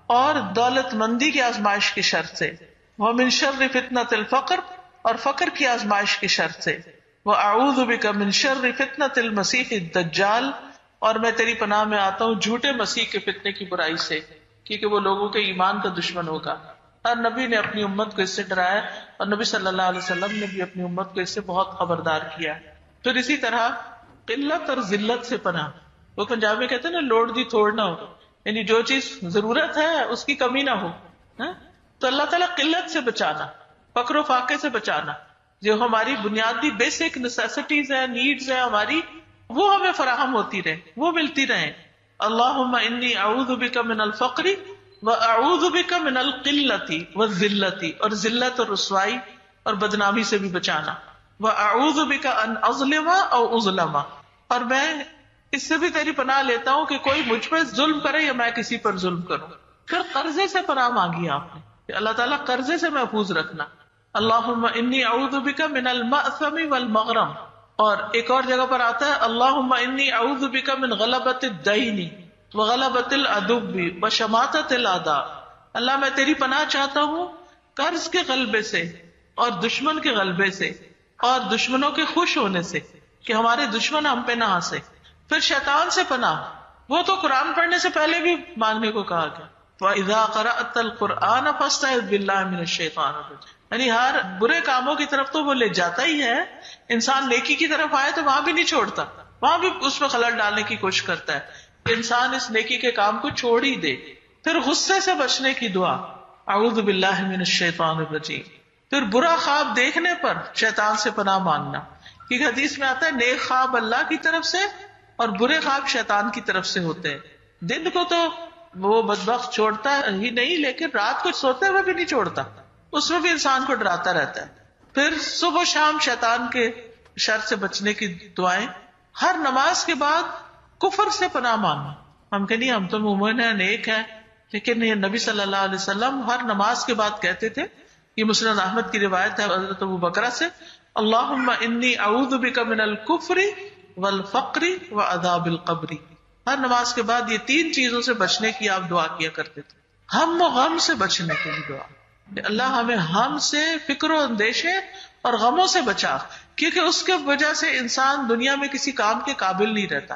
اور دولت مندی کی آزمائش کی شر سے، ومن شر فتنة الفقر، اور فقر کی آزمائش کی شر سے، وأعوذ بک من شر فتنة المسیح الدجال، اور میں تیری پناہ میں آتا ہوں جھوٹے مسیح کے فتنے کی برائی سے، کیونکہ وہ لوگوں کے ایمان کا دشمن ہوگا۔ ہر نبی نے اپنی امت کو اس سے ڈرایا، اور نبی صلی اللہ علیہ وسلم نے بھی اپنی امت کو اس سے بہت خبردار کیا۔ پھر اسی طرح قلت اور ذلت سے پناہ، وہ پنجابی میں کہتے ہیں نا لوڑ دی تھوڑ نہ ہو، یعنی جو چیز ضرورت ہے اس کی کمی نہ ہو، تو اللہ تعالیٰ قلت سے بچانا، فقر و فاقے سے بچانا، جو ہماری بنیادی بیسک نیسیسٹیز ہیں، نیڈز ہیں ہماری، وہ ہمیں فراہم ہوتی رہے، وہ ملتی رہیں۔ اللہم انی اعوذ بک من الفقر واعوذ بک من القلۃ والذلۃ، اور ذلت اور رسوائی اور بدنامی سے بھی بچانا، واعوذ بک ان اظلم او اظلم، اور میں اس سے بھی تیری پناہ لیتا ہوں کہ کوئی مجھ پر ظلم کرے یا میں کسی پر ظلم کروں۔ پھر قرضے سے پناہ مانگی آپ نے کہ اللہ تعالیٰ قرضے سے محفوظ رکھنا، اللہم انی اعوذ بک من المأثم والمغرم، اور ایک اور جگہ پر آتا ہے اللہم انی اعوذ بک من غلبۃ الدین وغلبۃ العدو وشماتۃ الاعداء، اللہ میں تیری پناہ چاہتا ہوں قرض کے غلبے سے اور دشمن کے غلبے سے اور دشمنوں کے خوش ہونے سے، کہ ہمارے دشمن ہم پہ نہ ہنسے۔ پھر شیطان سے پناہ، وہ تو قرآن پڑھنے سے پہلے بھی مانگنے کو کہا گیا، وَإِذَا قَرَأْتَ الْقُرْآنَ فَاسْتَعِذْ بِاللَّهِ مِنَ الشَّيْطَانِ الرَّجِيمِ، یعنی ہر برے کاموں کی طرف تو وہ لے جاتا ہی ہے، انسان نیکی کی طرف آئے تو وہاں بھی نہیں چھوڑتا، وہاں بھی اس میں خلل ڈالنے کی کوشش کرتا ہے، انسان اس نیکی کے کام کو چھوڑ ہی دے۔ پھر غصے سے بچنے کی دعا، اعوذ باللہ من الشیطان الرجیم۔ پھر برا خواب دیکھنے پر شیطان سے پناہ مانگنا، کیونکہ حدیث میں آتا ہے نیک خواب اللہ کی طرف سے اور برے خواب شیطان کی طرف سے ہوتے ہیں۔ دن کو تو وہ بدبخت چھوڑتا ہی نہیں، لیکن رات کو سوتے ہوئے بھی نہیں چھوڑتا، اس میں بھی انسان کو ڈراتا رہتا ہے۔ پھر صبح و شام شیطان کے شر سے بچنے کی دعائیں، ہر نماز کے بعد کفر سے پناہ مانگنا۔ ہم کہ نہیں، ہم تو مومن ہیں، نیک ہیں، لیکن یہ نبی صلی اللہ علیہ وسلم ہر نماز کے بعد کہتے تھے، یہ مسند احمد کی روایت ہے حضرت ابو بکرہ سے، اللہم انی اعوذ بک من الکفر والفقر وعذاب القبر۔ ہر نماز کے بعد یہ تین چیزوں سے بچنے کی آپ دعا کیا کرتے تھے۔ ہم و غم سے بچنے کی بھی دعا، کہ اللہ ہمیں ہم سے، فکر و اندیشے اور غموں سے بچا، کیونکہ اس کے وجہ سے انسان دنیا میں کسی کام کے قابل نہیں رہتا،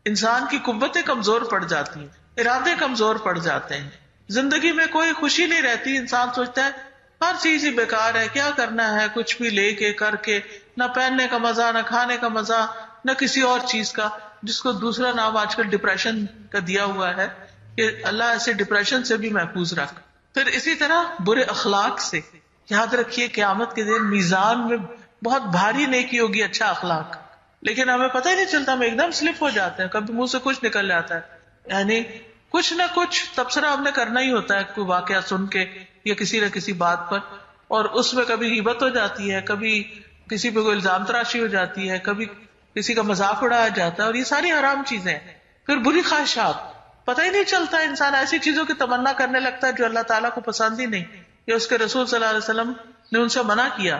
انسان کی قوتیں کمزور پڑ جاتی ہیں، ارادے کمزور پڑ جاتے ہیں، زندگی میں کوئی خوشی نہیں رہتی، انسان سوچتا ہے ہر چیز ہی بیکار ہے، کیا کرنا ہے، کچھ بھی لے کے کر کے، نہ پہننے کا مزہ، نہ کھانے کا مزہ، نہ کسی اور چیز کا، جس کو دوسرا نام آج کل ڈپریشن کا دیا ہوا ہے، کہ اللہ ایسے ڈپریشن سے بھی محفوظ رکھ۔ پھر اسی طرح برے اخلاق سے، یاد رکھیے قیامت کے دن میزان میں بہت بھاری نیکی ہوگی اچھا اخلاق، لیکن ہمیں پتہ ہی نہیں چلتا، ہم ایک دم سلپ ہو جاتے ہیں، کبھی منہ سے کچھ نکل جاتا ہے، یعنی کچھ نہ کچھ تبصرہ ہم نے کرنا ہی ہوتا ہے کوئی واقعہ سن کے یا کسی نہ کسی بات پر، اور اس میں کبھی غیبت ہو جاتی ہے، کبھی کسی پہ کوئی الزام تراشی ہو جاتی ہے، کبھی کسی کا مذاق اڑایا جاتا ہے، اور یہ ساری حرام چیزیں ہیں۔ پھر بری خواہشات، پتہ ہی نہیں چلتا انسان ایسی چیزوں کی تمنا کرنے لگتا ہے جو اللہ تعالیٰ کو پسند ہی نہیں، یا اس کے رسول صلی اللہ علیہ وسلم نے ان سے منع کیا۔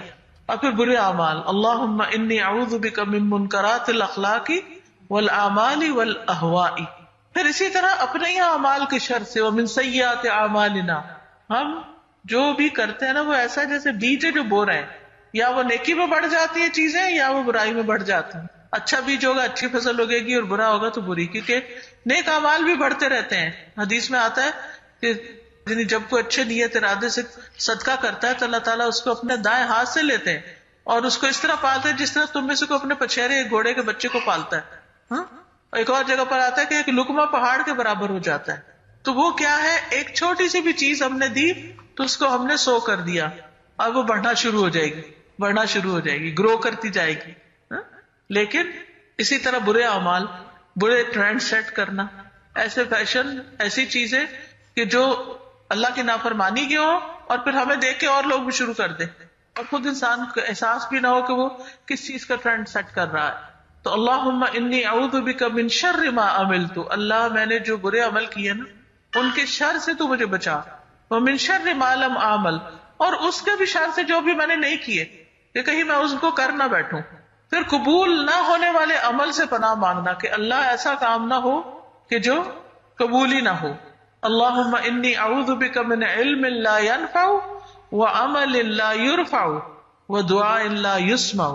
اور پھر برے اعمال، اللہم انی اعوذ بک من منکرات الاخلاق والاعمال والاہواء۔ پھر اسی طرح اپنے ہی اعمال کے شر سے، ومن سیئات اعمالنا، ہم جو بھی کرتے ہیں نا وہ ایسا جیسے بیج ہے جو بو رہے ہیں، یا وہ نیکی میں بڑھ جاتی ہیں چیزیں یا وہ برائی میں بڑھ جاتی ہیں، اچھا بیج ہوگا اچھی فصل ہوگے گی اور برا ہوگا تو بری، کیونکہ نیک اعمال بھی بڑھتے رہتے ہیں۔ حدیث میں آتا ہے کہ یعنی جب کوئی اچھے نیت ارادے سے صدقہ کرتا ہے تو اللہ تعالیٰ اس کو اپنے دائیں ہاتھ سے لیتے ہیں اور اس کو اس طرح پالتے ہیں جس طرح تم میں سے کوئی اپنے پچھیرے گھوڑے کے بچے کو پالتا ہے۔ ایک اور جگہ پر آتا ہے کہ ایک لقمہ پہاڑ کے برابر ہو جاتا ہے۔ تو وہ کیا ہے، ایک چھوٹی سی بھی چیز ہم نے دی تو اس کو ہم نے 100 کر دیا، اور وہ بڑھنا شروع ہو جائے گی، گرو کرتی جائے گی۔ لیکن اسی طرح برے اعمال، برے ٹرینڈ سیٹ کرنا، ایسے فیشن، ایسی چیزیں کہ جو اللہ کی نافرمانی کی ہو اور پھر ہمیں دیکھ کے اور لوگ بھی شروع کر دیں اور خود انسان کو احساس بھی نہ ہو کہ وہ کس چیز کا ٹرینڈ سیٹ کر رہا ہے۔ تو اللہم انی اعوذ بک من شر ما عملت، اللہ میں نے جو برے عمل کیے نا ان کے شر سے تو مجھے بچا، ومن شر ما لم اعمل، اور اس کے بھی شر سے جو بھی میں نے نہیں کیے کہ کہیں میں اس کو کر نہ بیٹھوں۔ پھر قبول نہ ہونے والے عمل سے پناہ مانگنا کہ اللہ ایسا کام نہ ہو کہ جو قبول ہی نہ ہو، اللہم انی اعوذ بک من علم لا ينفع وعمل لا يرفع ودعاء لا يسمع.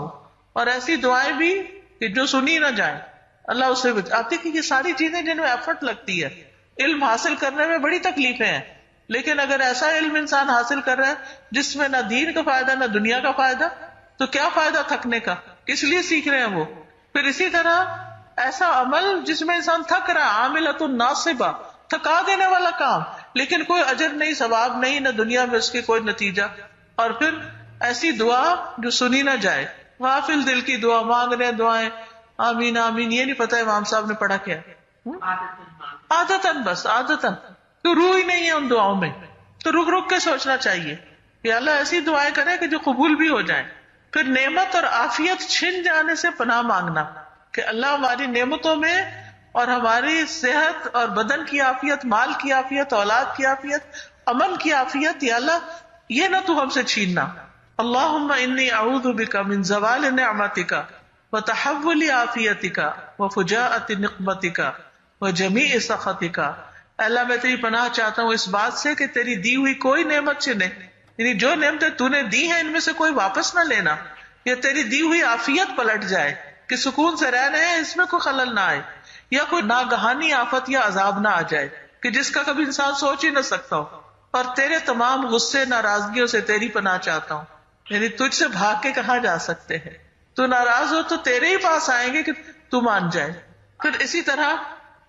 اور ایسی دعائیں بھی کہ جو سنی نہ جائیں. اللہ اسے آتی کہ یہ ساری چیزیں جن میں ایفرٹ لگتی ہے. علم حاصل کرنے میں بڑی تکلیفیں ہیں، لیکن اگر ایسا علم انسان حاصل کر رہا ہے جس میں نہ دین کا فائدہ نہ دنیا کا فائدہ، تو کیا فائدہ تھکنے کا؟ کس لیے سیکھ رہے ہیں وہ؟ پھر اسی طرح ایسا عمل جس میں انسان تھک رہا ہے، عاملۃ ناصبہ، تھکا دینے والا کام، لیکن کوئی اجر نہیں، ثواب نہیں، نہ دنیا میں اس کے کوئی نتیجہ. اور پھر ایسی دعا جو سنی نہ جائے، غافل دل کی دعا، مانگ رہے ہیں دعائیں آمین آمین، یہ نہیں پتا امام صاحب نے پڑھا کیا، عادتاً، بس عادتاً، تو روح ہی نہیں ہے ان دعاؤں میں. تو رک رک کے سوچنا چاہیے کہ اللہ ایسی دعائیں کرے کہ جو قبول بھی ہو جائیں. پھر نعمت اور عافیت چھن جانے سے پناہ مانگنا کہ اللہ ہماری نعمتوں میں اور ہماری صحت اور بدن کی عافیت، مال کی عافیت، اولاد کی عافیت، امن کی عافیت، یا اللہ یہ نہ تو ہم سے چھیننا. اللہم انی اعوذ بک من زوال نعمتک وتحول عافیتک وفجاءۃ نقمتک وجمیع سخطک. اللہ میں تیری پناہ چاہتا ہوں اس بات سے کہ تیری دی ہوئی کوئی نعمت چھنے، یعنی جو نعمتیں تو نے دی ہیں ان میں سے کوئی واپس نہ لینا، یا تیری دی ہوئی عافیت پلٹ جائے کہ سکون سے رہ رہے ہیں اس میں کوئی خلل نہ آئے، یا کوئی ناگہانی آفت یا عذاب نہ آ جائے کہ جس کا کبھی انسان سوچ ہی نہ سکتا ہو. اور تیرے تمام غصے ناراضگیوں سے تیری پناہ چاہتا ہوں، یعنی تجھ سے بھاگ کے کہاں جا سکتے ہیں؟ تو ناراض ہو تو تیرے ہی پاس آئیں گے کہ تو مان جائے. پھر اسی طرح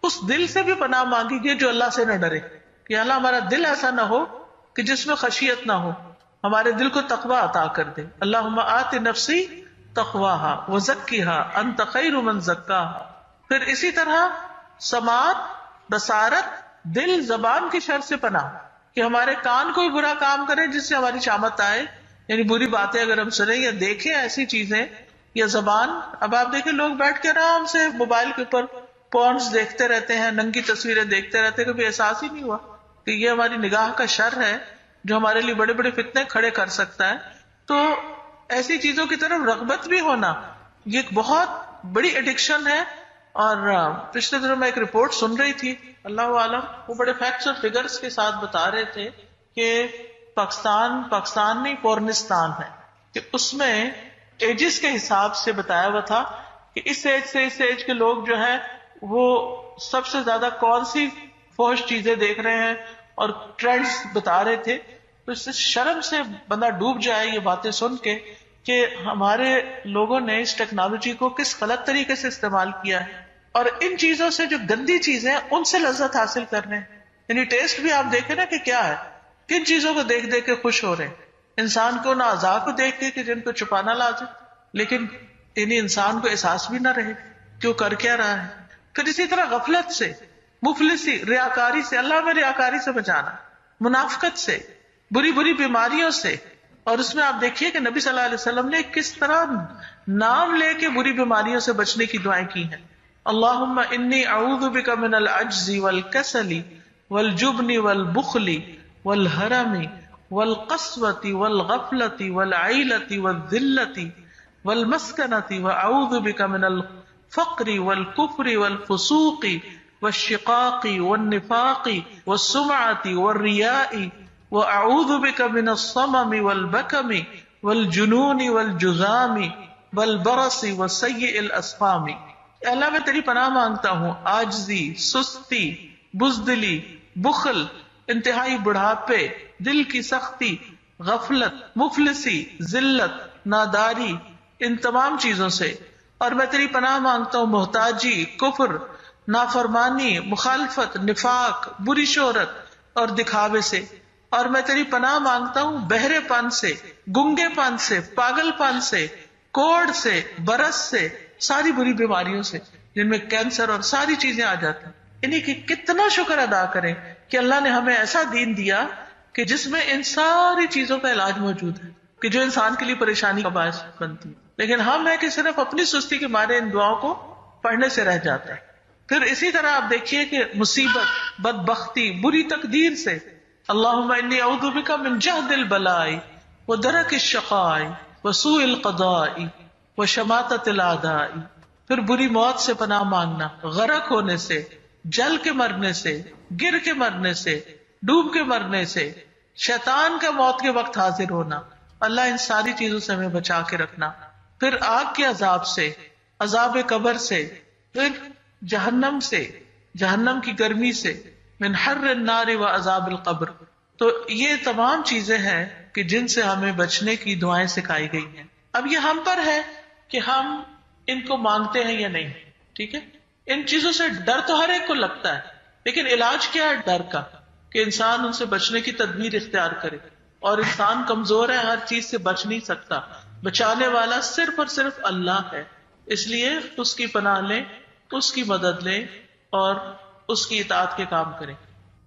اس دل سے بھی پناہ مانگی گئی جو اللہ سے نہ ڈرے، کہ اللہ ہمارا دل ایسا نہ ہو کہ جس میں خشیت نہ ہو، ہمارے دل کو تقوی عطا کر دے. اللہم آت نفسی تقواہا وزکیہا انت خیر من زکاہا. پھر اسی طرح سماعت، بصارت، دل، زبان کی شر سے پناہ، کہ ہمارے کان کوئی برا کام کرے جس سے ہماری شامت آئے، یعنی بری باتیں اگر ہم سنیں یا دیکھیں ایسی چیزیں، یا زبان. اب آپ دیکھیں لوگ بیٹھ کے آرام سے موبائل کے اوپر پورنز دیکھتے رہتے ہیں، ننگی تصویریں دیکھتے رہتے ہیں، کبھی احساس ہی نہیں ہوا کہ یہ ہماری نگاہ کا شر ہے جو ہمارے لیے بڑے بڑے فتنے کھڑے کر سکتا ہے. تو ایسی چیزوں کی طرف رغبت بھی ہونا یہ ایک بہت بڑی ایڈکشن ہے. اور پچھلے دنوں میں ایک رپورٹ سن رہی تھی، اللہ عالم، وہ بڑے فیکٹس اور فگرز کے ساتھ بتا رہے تھے کہ پاکستان نہیں پورنستان ہے، کہ اس میں ایجز کے حساب سے بتایا ہوا تھا کہ اس ایج سے اس ایج کے لوگ جو ہے وہ سب سے زیادہ کون سی فحش چیزیں دیکھ رہے ہیں، اور ٹرینڈز بتا رہے تھے. تو اس سے شرم سے بندہ ڈوب جائے یہ باتیں سن کے کہ ہمارے لوگوں نے اس ٹیکنالوجی کو کس غلط طریقے سے استعمال کیا ہے، اور ان چیزوں سے جو گندی چیزیں ہیں ان سے لذت حاصل کر رہے ہیں. یعنی ٹیسٹ بھی آپ دیکھیں نا کہ کیا ہے، کن چیزوں کو دیکھ دیکھ کے خوش ہو رہے ہیں. انسان کو نہ اعضاء کو دیکھ کے کہ جن کو چھپانا لازم، لیکن انہیں انسان کو احساس بھی نہ رہے کہ وہ کر کیا رہا ہے. پھر اسی طرح غفلت سے، مفلسی، ریاکاری سے، اللہ میں ریاکاری سے بچانا، منافقت سے، بری بری بیماریوں سے. اور اس میں آپ دیکھیے کہ نبی صلی اللہ علیہ وسلم نے کس طرح نام لے کے بری بیماریوں سے بچنے کی دعائیں کی ہیں. اللہم انی اعوذ بک من العجز والکسل والجبن والبخل والحرم والقسوة والغفلة والعیلة والذلة والمسکنة واعوذ بک من الفقر والکفر والفسوق والشقاق والنفاق والسمعة والریاء وَأَعُوذُ بِكَ مِنَ الصَّمَمِ وَالْبَكَمِ وَالْجُنُونِ وَالْجُذَامِ وَالْبَرَصِ وَسَيِّئِ الْأَسْقَامِ. اللہ میں تیری پناہ مانگتا ہوں عاجزی، سستی، بزدلی، بخل، انتہائی بڑھاپے، دل کی سختی، غفلت، مفلسی، ذلت، ناداری، ان تمام چیزوں سے. اور میں تیری پناہ مانگتا ہوں محتاجی، کفر، نافرمانی، مخالفت، نفاق، بری شہرت اور دکھاوے سے. اور میں تیری پناہ مانگتا ہوں بہرے پن سے، گنگے پن سے، پاگل پن سے، کوڑ سے، برس سے، ساری بری بیماریوں سے جن میں کینسر اور ساری چیزیں آ جاتی ہیں. یعنی کہ کتنا شکر ادا کریں کہ اللہ نے ہمیں ایسا دین دیا کہ جس میں ان ساری چیزوں کا علاج موجود ہے کہ جو انسان کے لیے پریشانی کا باعث بنتی ہے. لیکن ہم ہے کہ صرف اپنی سستی کے مارے ان دعاؤں کو پڑھنے سے رہ جاتا ہے. پھر اسی طرح آپ دیکھیے کہ مصیبت، بدبختی، بری تقدیر سے، اللہم انی اعوذ بک من جہد البلاء ودرک الشقاء وسوء القضاء وشماتۃ الاعداء. پھر بری موت سے پناہ مانگنا، غرق ہونے سے، جل کے مرنے سے، گر کے مرنے سے، ڈوب کے مرنے سے، شیطان کا موت کے وقت حاضر ہونا، اللہ ان ساری چیزوں سے ہمیں بچا کے رکھنا، پھر آگ کے عذاب سے، عذاب قبر سے، پھر جہنم سے، جہنم کی گرمی سے، من حر النار و عذاب القبر. تو یہ تمام چیزیں ہیں کہ جن سے ہمیں بچنے کی دعائیں سکھائی گئی ہیں. اب یہ ہم پر ہے کہ ہم ان کو مانگتے ہیں یا نہیں. ٹھیک ہے، ان چیزوں سے ڈر تو ہر ایک کو لگتا ہے، لیکن علاج کیا ہے ڈر کا؟ کہ انسان ان سے بچنے کی تدبیر اختیار کرے. اور انسان کمزور ہے، ہر چیز سے بچ نہیں سکتا، بچانے والا صرف اور صرف اللہ ہے. اس لیے اس کی پناہ لیں، اس کی مدد لیں اور اس کی اطاعت کے کام کریں.